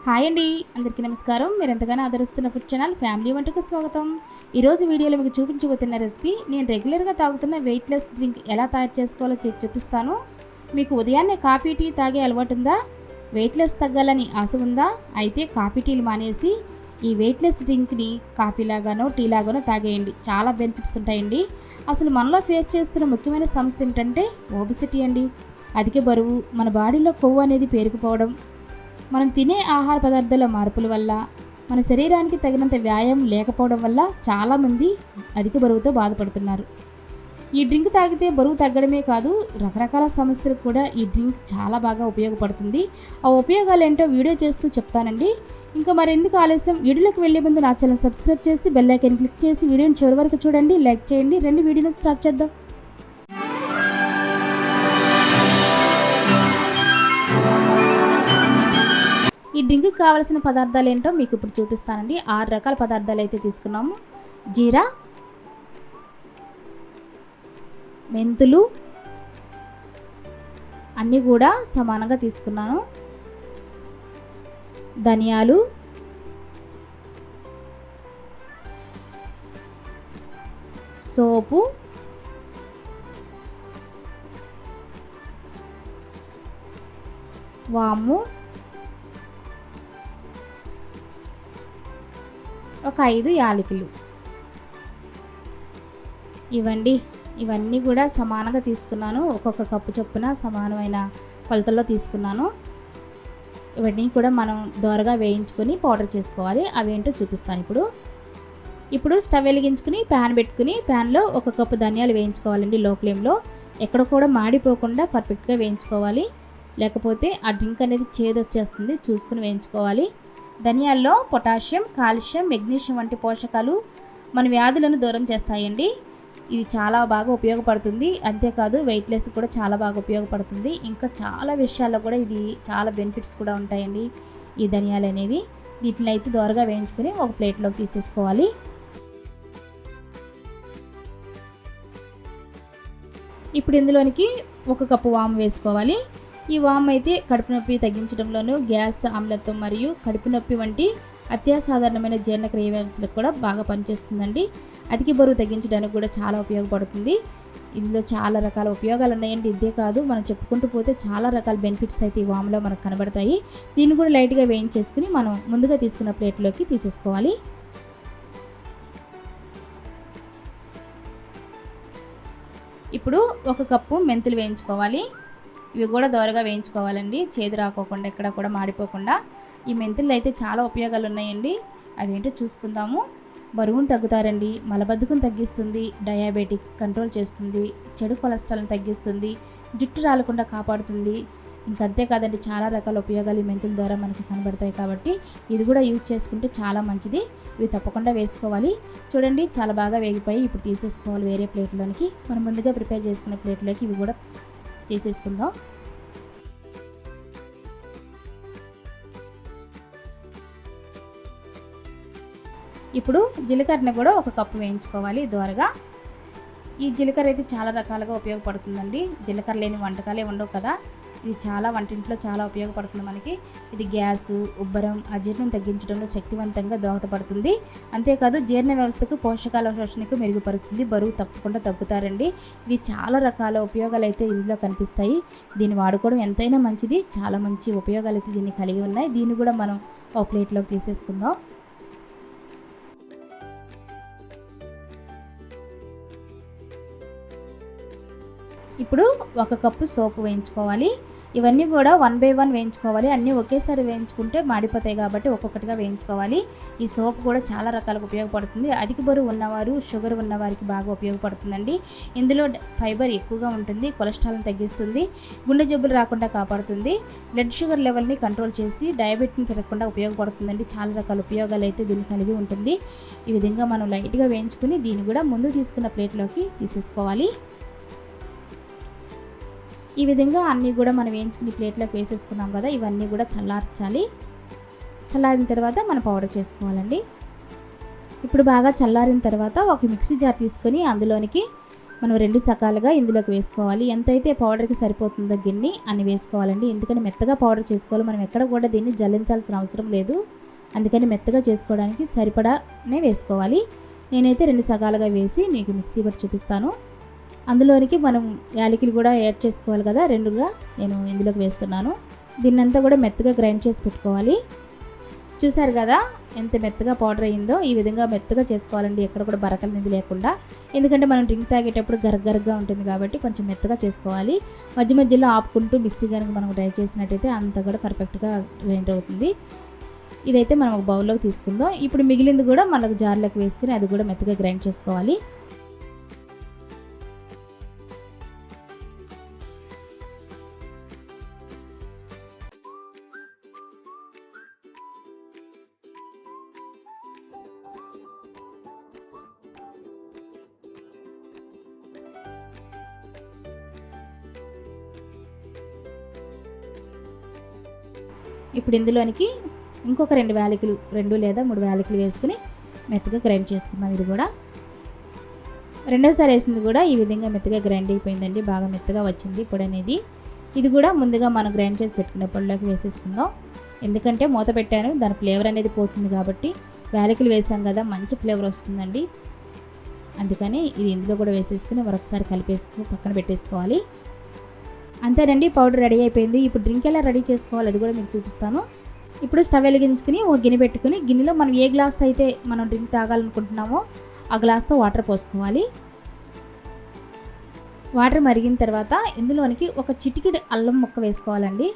Hi అండి, అందరికీ నమస్కారం. మీరు ఎంతగానో ఆదరిస్తున్న ఫుడ్ ఛానల్ ఫ్యామిలీ వంటకు స్వాగతం. ఈరోజు వీడియోలో మీకు చూపించబోతున్న రెసిపీ నేను రెగ్యులర్గా తాగుతున్న వెయిట్లెస్ డ్రింక్ ఎలా తయారు చేసుకోవాలో చూపిస్తాను. మీకు ఉదయాన్నే కాఫీ టీ తాగే అలవాటు ఉందా? వెయిట్లెస్ తగ్గాలని ఆశ ఉందా? అయితే కాఫీ టీలు మానేసి ఈ వెయిట్లెస్ డ్రింక్ని కాఫీ లాగానో టీ లాగానో తాగేయండి. చాలా బెనిఫిట్స్ ఉంటాయండి. అసలు మనలో ఫేస్ చేస్తున్న ముఖ్యమైన సమస్య ఏంటంటే ఒబెసిటీ అండి. అధిక బరువు, మన బాడీలో కొవ్వు అనేది పేరుకుపోవడం, మనం తినే ఆహార పదార్థాల మార్పుల వల్ల, మన శరీరానికి తగినంత వ్యాయామం లేకపోవడం వల్ల చాలామంది అధిక బరువుతో బాధపడుతున్నారు. ఈ డ్రింక్ తాగితే బరువు తగ్గడమే కాదు, రకరకాల సమస్యలకు కూడా ఈ డ్రింక్ చాలా బాగా ఉపయోగపడుతుంది. ఆ ఉపయోగాలు ఏంటో వీడియో చేస్తూ చెప్తానండి. ఇంకా మరెందుకు ఆలస్యం, వీడియోలోకి వెళ్ళే ముందు నా ఛానల్ సబ్స్క్రైబ్ చేసి బెల్ ఐకాన్ క్లిక్ చేసి వీడియోని చివరి వరకు చూడండి, లైక్ చేయండి. రెండు వీడియోని స్టార్ట్ చేద్దాం. ఈ డ్రింక్కి కావాల్సిన పదార్థాలు ఏంటో మీకు ఇప్పుడు చూపిస్తానండి. 6 రకాల పదార్థాలు అయితే తీసుకున్నాము. జీరా, మెంతులు అన్నీ కూడా సమానంగా తీసుకున్నాను. ధనియాలు, సోపు, వాము, ఒక 5 యాలకులు. ఇవన్నీ కూడా సమానంగా తీసుకున్నాను. ఒక్కొక్క కప్పు చొప్పున సమానమైన కొలతల్లో తీసుకున్నాను. ఇవన్నీ కూడా మనం దోరగా వేయించుకొని పౌడర్ చేసుకోవాలి. అవేంటో చూపిస్తాను ఇప్పుడు స్టవ్ వెలిగించుకుని ప్యాన్ పెట్టుకుని ప్యాన్లో 1 కప్పు ధనియాలు వేయించుకోవాలండి. లో ఫ్లేమ్లో, ఎక్కడ కూడా మాడిపోకుండా పర్ఫెక్ట్గా వేయించుకోవాలి. లేకపోతే ఆ డ్రింక్ అనేది చేదొచ్చేస్తుంది. చూసుకుని వేయించుకోవాలి. ధనియాల్లో పొటాషియం, కాల్షియం, మెగ్నీషియం వంటి పోషకాలు మన వ్యాధులను దూరం చేస్తాయండి. ఇది చాలా బాగా ఉపయోగపడుతుంది. అంతేకాదు వెయిట్లెస్ కూడా చాలా బాగా ఉపయోగపడుతుంది. ఇంకా చాలా విషయాల్లో కూడా ఇది చాలా బెనిఫిట్స్ కూడా ఉంటాయండి ఈ ధనియాలు అనేవి. వీటిని అయితే దోరగా వేయించుకొని ఒక ప్లేట్లోకి తీసేసుకోవాలి. ఇప్పుడు ఇందులోనికి 1 కప్పు వాము వేసుకోవాలి. ఈ వామ్ అయితే కడుపు నొప్పి తగ్గించడంలోనూ, గ్యాస్, ఆమ్లత్వం మరియు కడుపు నొప్పి వంటి అత్యాసాధారణమైన జీర్ణక్రియ వ్యవస్థలకు కూడా బాగా పనిచేస్తుందండి. అధిక బరువు తగ్గించడానికి కూడా చాలా ఉపయోగపడుతుంది. ఇందులో చాలా రకాల ఉపయోగాలు ఉన్నాయండి. ఇదే కాదు, మనం చెప్పుకుంటూ పోతే చాలా రకాల బెనిఫిట్స్ అయితే ఈ వామ్లో మనకు కనబడతాయి. దీన్ని కూడా లైట్గా వేయించేసుకుని మనం ముందుగా తీసుకున్న ప్లేట్లోకి తీసేసుకోవాలి. ఇప్పుడు 1 కప్పు మెంతులు వేయించుకోవాలి. ఇవి కూడా దోరగా వేయించుకోవాలండి, చేదు రాకోకుండా, ఎక్కడ కూడా మాడిపోకుండా. ఈ మెంతులు అయితే చాలా ఉపయోగాలు ఉన్నాయండి. అవేంటో చూసుకుందాము. బరువును తగ్గుతారండి, మలబద్ధకం తగ్గిస్తుంది, డయాబెటిక్ కంట్రోల్ చేస్తుంది, చెడు కొలెస్ట్రాల్ని తగ్గిస్తుంది, జుట్టు రాలకుండా కాపాడుతుంది. ఇంకంతేకాదండి, చాలా రకాల ఉపయోగాలు ఈ మెంతుల ద్వారా మనకి కనబడతాయి. కాబట్టి ఇది కూడా యూజ్ చేసుకుంటే చాలా మంచిది. ఇవి తప్పకుండా వేసుకోవాలి. చూడండి, చాలా బాగా వేగిపోయి ఇప్పుడు తీసేసుకోవాలి వేరే ప్లేట్లోనికి. మనం ముందుగా ప్రిపేర్ చేసుకున్న ప్లేట్లోకి ఇవి కూడా చేసేసుకుందాం. ఇప్పుడు జీలకర్రని కూడా 1 కప్పు వేయించుకోవాలి దోరగా. ఈ జీలకర్ర అయితే చాలా రకాలుగా ఉపయోగపడుతుందండి. జీలకర్ర లేని వంటకాలే ఉండవు కదా. ఇది చాలా వంటింట్లో చాలా ఉపయోగపడుతుంది మనకి. ఇది గ్యాసు, ఉబ్బరం, అజీర్ణం తగ్గించడంలో శక్తివంతంగా దోహదపడుతుంది. అంతేకాదు జీర్ణ వ్యవస్థకు, పోషకాల శోషణకు మెరుగుపరుస్తుంది. బరువు తప్పకుండా తగ్గుతారండి. ఇది చాలా రకాల ఉపయోగాలు అయితే ఇందులో కనిపిస్తాయి. దీన్ని వాడుకోవడం ఎంతైనా మంచిది. చాలా మంచి ఉపయోగాలు అయితే దీన్ని కలిగి ఉన్నాయి. దీన్ని కూడా మనం ఒక ప్లేట్లోకి తీసేసుకుందాం. ఇప్పుడు 1 కప్పు సోపు వేయించుకోవాలి. ఇవన్నీ కూడా 1 బై 1 వేయించుకోవాలి. అన్నీ ఒకేసారి వేయించుకుంటే మాడిపోతాయి కాబట్టి ఒక్కొక్కటిగా వేయించుకోవాలి. ఈ సోపు కూడా చాలా రకాలుగా ఉపయోగపడుతుంది. అధిక బరువు ఉన్నవారు, షుగర్ ఉన్నవారికి బాగా ఉపయోగపడుతుందండి. ఇందులో ఫైబర్ ఎక్కువగా ఉంటుంది, కొలెస్ట్రాల్ని తగ్గిస్తుంది, గుండె జబ్బులు రాకుండా కాపాడుతుంది, బ్లడ్ షుగర్ లెవెల్ని కంట్రోల్ చేసి డయాబెటిక్ని పెరగకుండా ఉపయోగపడుతుందండి. చాలా రకాల ఉపయోగాలు అయితే దీన్ని కలిగి ఉంటుంది. ఈ విధంగా మనం లైట్గా వేయించుకుని దీన్ని కూడా ముందు తీసుకున్న ప్లేట్లోకి తీసేసుకోవాలి. ఈ విధంగా అన్నీ కూడా మనం వేయించుకుని ప్లేట్లోకి వేసేసుకున్నాం కదా. ఇవన్నీ కూడా చల్లార్చాలి. చల్లారిన తర్వాత మనం పౌడర్ చేసుకోవాలండి. ఇప్పుడు బాగా చల్లారిన తర్వాత ఒక మిక్సీ జార్ తీసుకొని అందులోనికి మనం 2 సకాలుగా ఇందులోకి వేసుకోవాలి. ఎంతైతే పౌడర్కి సరిపోతుందో గిన్నె అన్ని వేసుకోవాలండి. ఎందుకంటే మెత్తగా పౌడర్ చేసుకోవాలి. మనం ఎక్కడ కూడా దీన్ని జల్లించాల్సిన అవసరం లేదు. అందుకని మెత్తగా చేసుకోవడానికి సరిపడానే వేసుకోవాలి. నేనైతే 2 సగాలుగా వేసి మీకు మిక్సీ బట్టి చూపిస్తాను. అందులోనికి మనం యాలకులు కూడా యాడ్ చేసుకోవాలి కదా, 2గా నేను ఇందులోకి వేస్తున్నాను. దీన్నంతా కూడా మెత్తగా గ్రైండ్ చేసి పెట్టుకోవాలి. చూసారు కదా ఎంత మెత్తగా పౌడర్ అయ్యిందో. ఈ విధంగా మెత్తగా చేసుకోవాలండి, ఎక్కడ కూడా బరకలు నిధి లేకుండా. ఎందుకంటే మనం డ్రింక్ తాగేటప్పుడు గరగరగా ఉంటుంది కాబట్టి కొంచెం మెత్తగా చేసుకోవాలి. మధ్య మధ్యలో ఆపుకుంటూ మిక్సీ కనుక మనం ట్రై చేసినట్టయితే అంతా కూడా పర్ఫెక్ట్గా గ్రైండ్ అవుతుంది. ఇదైతే మనం ఒక బౌల్లోకి తీసుకుందాం. ఇప్పుడు మిగిలింది కూడా మనకు జార్లోకి వేసుకుని అది కూడా మెత్తగా గ్రైండ్ చేసుకోవాలి. ఇప్పుడు ఇందులోనికి ఇంకొక 2 యాలకులు, 2 లేదా 3 యాలకులు వేసుకుని మెత్తగా గ్రైండ్ చేసుకుందాం. ఇది కూడా రెండోసారి వేసింది కూడా ఈ విధంగా మెత్తగా గ్రైండ్ అయిపోయిందండి. బాగా మెత్తగా వచ్చింది పొడి అనేది. ఇది కూడా ముందుగా మనం గ్రైండ్ చేసి పెట్టుకున్న పొడిలోకి వేసేసుకుందాం. ఎందుకంటే మూత పెట్టాను, దాని ఫ్లేవర్ అనేది పోతుంది కాబట్టి. యాలకులు వేసాం కదా, మంచి ఫ్లేవర్ వస్తుందండి. అందుకని ఇది ఇందులో కూడా వేసేసుకుని మరొకసారి కలిపేసుకుని పక్కన పెట్టేసుకోవాలి. అంతేనండి, పౌడర్ రెడీ అయిపోయింది. ఇప్పుడు డ్రింక్ ఎలా రెడీ చేసుకోవాలి అది కూడా మీకు చూపిస్తాను. ఇప్పుడు స్టవ్ వెలిగించుకుని ఒక గిన్నె పెట్టుకుని, గిన్నెలో మనం ఏ గ్లాస్తో అయితే మనం డ్రింక్ తాగాలనుకుంటున్నామో ఆ గ్లాస్తో వాటర్ పోసుకోవాలి. వాటర్ మరిగిన తర్వాత ఇందులోనికి ఒక చిటికెడు అల్లం ముక్క వేసుకోవాలండి.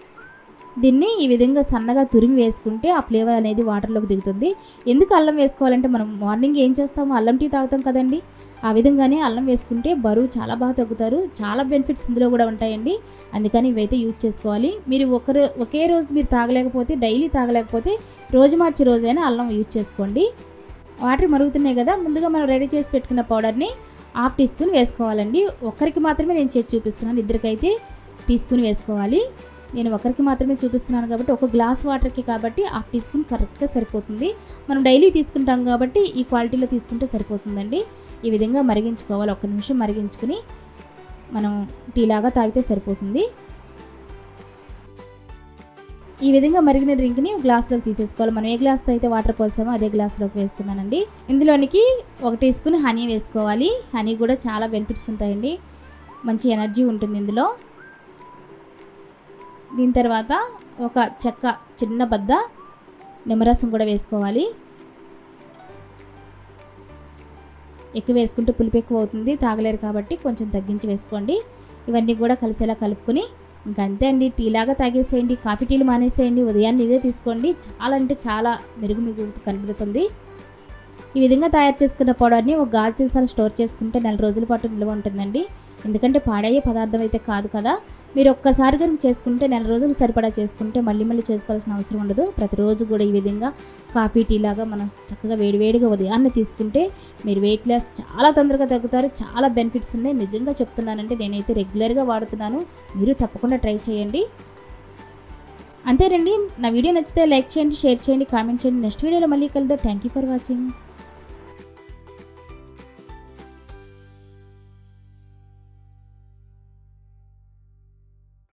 దీన్ని ఈ విధంగా సన్నగా తురిమి వేసుకుంటే ఆ ఫ్లేవర్ అనేది వాటర్లోకి దిగుతుంది. ఎందుకు అల్లం వేసుకోవాలంటే మనం మార్నింగ్ ఏం చేస్తామో అల్లం టీ తాగుతాం కదండి, ఆ విధంగానే అల్లం వేసుకుంటే బరువు చాలా బాగా తగ్గుతారు. చాలా బెనిఫిట్స్ ఇందులో కూడా ఉంటాయండి. అందుకని ఇవైతే యూజ్ చేసుకోవాలి. మీరు ఒకే రోజు మీరు తాగలేకపోతే, డైలీ తాగలేకపోతే రోజు మార్చి రోజైనా అల్లం యూజ్ చేసుకోండి. వాటర్ మరుగుతున్నాయి కదా, ముందుగా మనం రెడీ చేసి పెట్టుకున్న పౌడర్ని 1/2 టీ స్పూన్ వేసుకోవాలండి. ఒక్కరికి మాత్రమే నేను చేసి చూపిస్తున్నాను, ఇద్దరికైతే టీ స్పూన్ వేసుకోవాలి. నేను ఒకరికి మాత్రమే చూపిస్తున్నాను కాబట్టి ఒక గ్లాస్ వాటర్కి కాబట్టి 1/2 టీ స్పూన్ కరెక్ట్గా సరిపోతుంది. మనం డైలీ తీసుకుంటాం కాబట్టి ఈ క్వాలిటీలో తీసుకుంటే సరిపోతుందండి. ఈ విధంగా మరిగించుకోవాలి. 1 నిమిషం మరిగించుకుని మనం టీలాగా తాగితే సరిపోతుంది. ఈ విధంగా మరిగిన డ్రింక్ని గ్లాస్లోకి తీసేసుకోవాలి. మనం ఏ గ్లాస్తో అయితే వాటర్ పోసామో అదే గ్లాస్లోకి వేస్తున్నానండి. ఇందులోనికి 1 టీ స్పూన్ హనీ వేసుకోవాలి. హనీ కూడా చాలా బెనిఫిట్స్ ఉంటాయండి, మంచి ఎనర్జీ ఉంటుంది ఇందులో. దీని తర్వాత ఒక చెక్క చిన్న బద్ద నిమ్మరసం కూడా వేసుకోవాలి. ఎక్కువ వేసుకుంటే పులుపు ఎక్కువ అవుతుంది, తాగలేరు కాబట్టి కొంచెం తగ్గించి వేసుకోండి. ఇవన్నీ కూడా కలిసేలా కలుపుకొని ఇంకా అంతే అండి, టీలాగా తాగేసేయండి. కాఫీ టీలు మానేసేయండి, ఉదయాన్నే ఇదే తీసుకోండి. చాలా అంటే చాలా మెరుగు కనబడుతుంది. ఈ విధంగా తయారు చేసుకున్న పౌడర్ని ఒక గాజు సీసాలో స్టోర్ చేసుకుంటే 4 రోజుల పాటు నిల్వ ఉంటుందండి. ఎందుకంటే పాడయ్యే పదార్థం అయితే కాదు కదా. మీరు ఒక్కసారి కనుక చేసుకుంటే 4 రోజులు సరిపడా చేసుకుంటే మళ్ళీ చేసుకోవాల్సిన అవసరం ఉండదు. ప్రతిరోజు కూడా ఈ విధంగా కాఫీ టీ లాగా మనం చక్కగా వేడివేడిగా ఉదయాన్నే తీసుకుంటే మీరు వెయిట్ లాస్ చాలా తొందరగా తగ్గుతారు. చాలా బెనిఫిట్స్ ఉన్నాయి, నిజంగా చెప్తున్నానంటే. నేనైతే రెగ్యులర్గా వాడుతున్నాను, మీరు తప్పకుండా ట్రై చేయండి. అంతేనండి, నా వీడియో నచ్చితే లైక్ చేయండి, షేర్ చేయండి, కామెంట్ చేయండి. నెక్స్ట్ వీడియోలో మళ్ళీ కలుద్దాం. Thank you for watching.